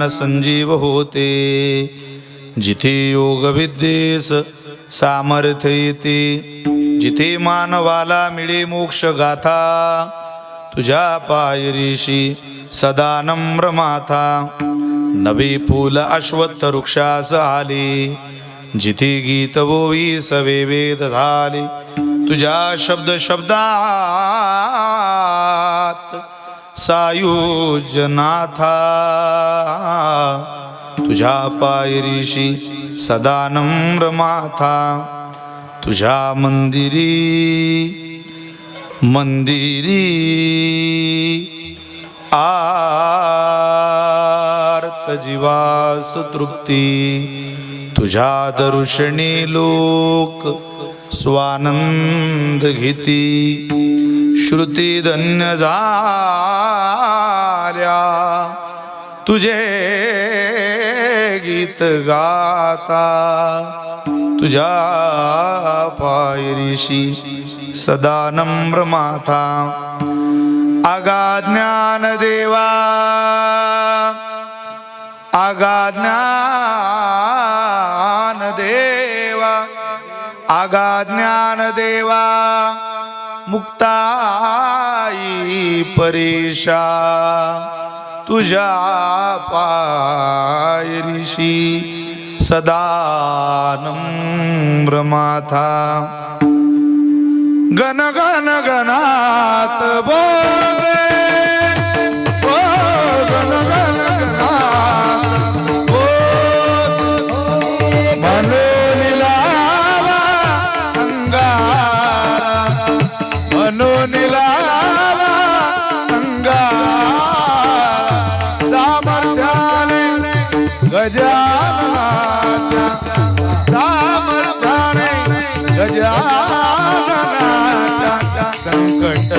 संजीव होते. जिथे योग विद्येस सामर्थ्य येते, जिथे मानवाला मिळे मोक्ष गाथा, तुझ्या पायरीशी सदा नम्र माथा. नवे फूल अश्वत्थ वृक्षास आले, जिथे गीत बोवी सवे वेद झाले. तुझ्या शब्द शब्दात सायुज्यनाथा, तुझ्या पायरीशी सदा नम्र माथा. तुझ्या मंदिरी मंदिरी आर्त जीवास तृप्ती. तुझ्या दर्शनी लोक स्वानंद घेती. श्रुती धन्य झाल्या तुझे गीत गाता. तुझ्या पायरीशी सदा नम्र माथा. अगाध ज्ञान देवा अगाध ज्ञान देवा अगाध ज्ञान देवा. मुक्ताई परेशा तुझ्या पायरीशी सदा नम्र माथा. गण गण गणात बोले ओ गण गण गणात बोले. म्हणून लावा अंगारा, म्हणून लावा अंगारा. सामर्थ्याने गजाननाच्या, सामर्थ्याने गजाननाच्या. संकट